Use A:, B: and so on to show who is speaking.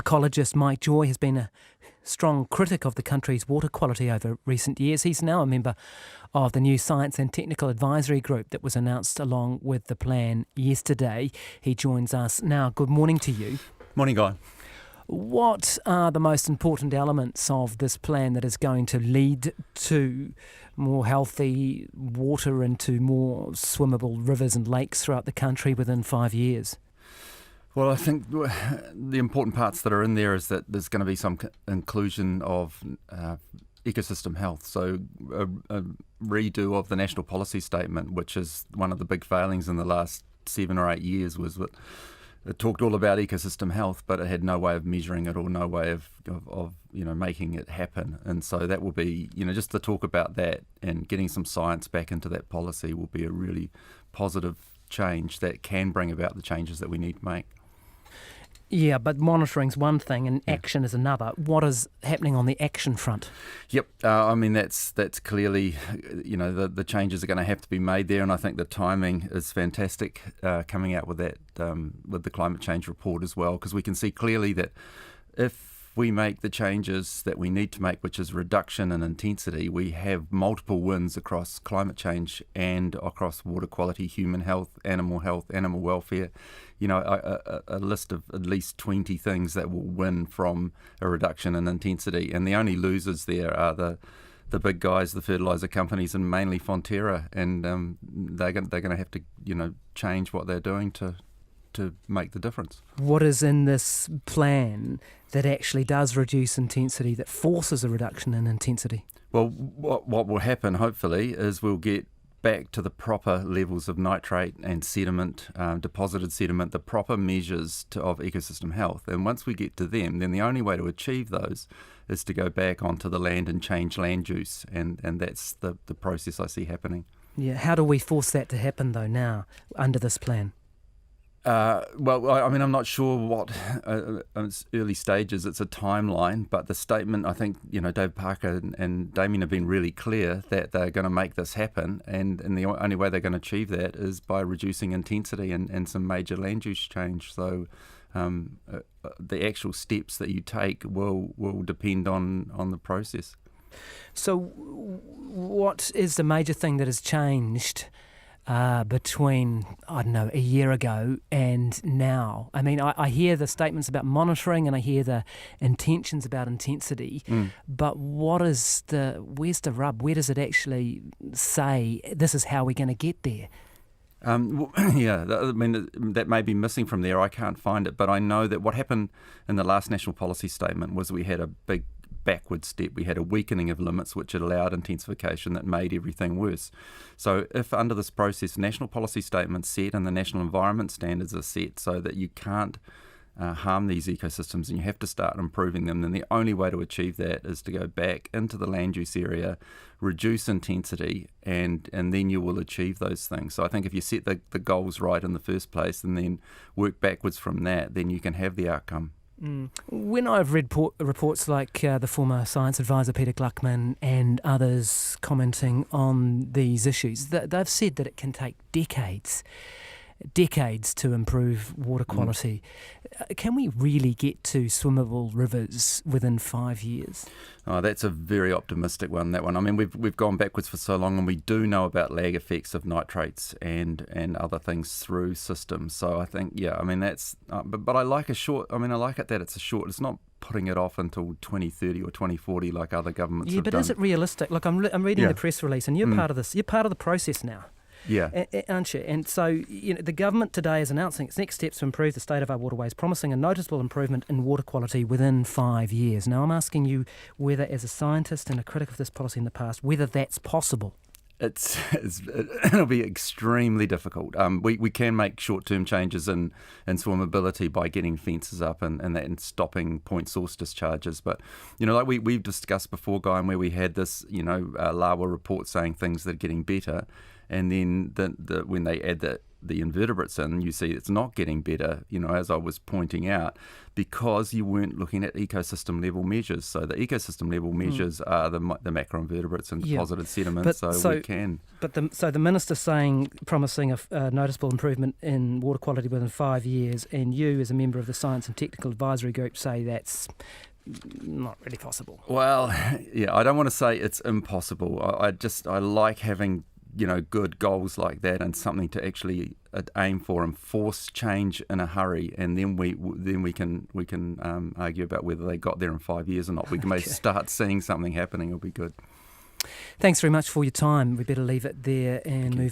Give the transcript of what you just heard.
A: Ecologist Mike Joy has been a strong critic of the country's water quality over recent years. He's now a member of the new Science and Technical Advisory Group that was announced along with the plan yesterday. He joins us now. Good morning to you.
B: Morning, Guy.
A: What are the most important elements of this plan that is going to lead to more healthy water and to more swimmable rivers and lakes throughout the country within 5 years?
B: Well, I think the important parts that are in there is that there's going to be some inclusion of ecosystem health. So a redo of the national policy statement, which is one of the big failings in the last 7 or 8 years, was that it talked all about ecosystem health, but it had no way of measuring it or no way of making it happen. And so that will be, just to talk about that and getting some science back into that policy will be a really positive change that can bring about the changes that we need to make.
A: Yeah, but monitoring's one thing and action is another. What is happening on the action front?
B: Yep, that's clearly, the changes are going to have to be made there, and I think the timing is fantastic coming out with that, with the climate change report as well, because we can see clearly that if we make the changes that we need to make, which is reduction in intensity, we have multiple wins across climate change and across water quality, human health, animal welfare. A list of at least 20 things that will win from a reduction in intensity. And the only losers there are the big guys, the fertiliser companies, and mainly Fonterra. And they're going to have to, change what they're doing to make the difference.
A: What is in this plan that actually does reduce intensity, that forces a reduction in intensity?
B: Well, what will happen, hopefully, is we'll get back to the proper levels of nitrate and sediment, deposited sediment, the proper measures of ecosystem health. And once we get to them, then the only way to achieve those is to go back onto the land and change land use. And that's the process I see happening.
A: Yeah. How do we force that to happen, though, now, under this plan?
B: I'm not sure what it's early stages. It's a timeline, but the statement, I think, Dave Parker and Damien have been really clear that they're going to make this happen, and the only way they're going to achieve that is by reducing intensity and some major land use change. So the actual steps that you take will depend on the process.
A: So what is the major thing that has changed between, a year ago and now? I mean, I hear the statements about monitoring and I hear the intentions about intensity, but where's the rub? Where does it actually say this is how we're going to get there?
B: That may be missing from there. I can't find it, but I know that what happened in the last national policy statement was we had a big backward step. We had a weakening of limits which allowed intensification that made everything worse. So if under this process national policy statements set and the national environment standards are set so that you can't harm these ecosystems and you have to start improving them, then the only way to achieve that is to go back into the land use area, reduce intensity, and then you will achieve those things. So I think if you set the goals right in the first place and then work backwards from that, then you can have the outcome.
A: When I've read reports like the former science advisor Peter Gluckman and others commenting on these issues, they've said that it can take decades to improve water quality. Can we really get to swimmable rivers within 5 years?
B: Oh, that's a very optimistic one, that one. I mean, we've gone backwards for so long, and we do know about lag effects of nitrates and other things through systems. So I think, that's... But I like I like it that it's it's not putting it off until 2030 or 2040 like other governments have done.
A: Yeah, but is it realistic? Look, I'm reading the press release, and you're part of this. You're part of the process now.
B: Yeah.
A: Aren't you? And so the government today is announcing its next steps to improve the state of our waterways, promising a noticeable improvement in water quality within 5 years. Now, I'm asking you whether, as a scientist and a critic of this policy in the past, whether that's possible.
B: It'll be extremely difficult. We can make short-term changes in swimmability by getting fences up and stopping point source discharges. But, like we've discussed before, Guy, and where we had this, LAWA report saying things that are getting better. And then when they add the the invertebrates in, you see it's not getting better, as I was pointing out, because you weren't looking at ecosystem level measures. So the ecosystem level measures are the macroinvertebrates and deposited sediments, so we can.
A: But the minister's promising a noticeable improvement in water quality within 5 years, and you as a member of the Science and Technical Advisory Group say that's not really possible.
B: Well, yeah, I don't want to say it's impossible. I like having good goals like that and something to actually aim for and force change in a hurry, and then we can argue about whether they got there in 5 years or not. We may start seeing something happening. It'll be good.
A: Thanks very much for your time. We better leave it there and move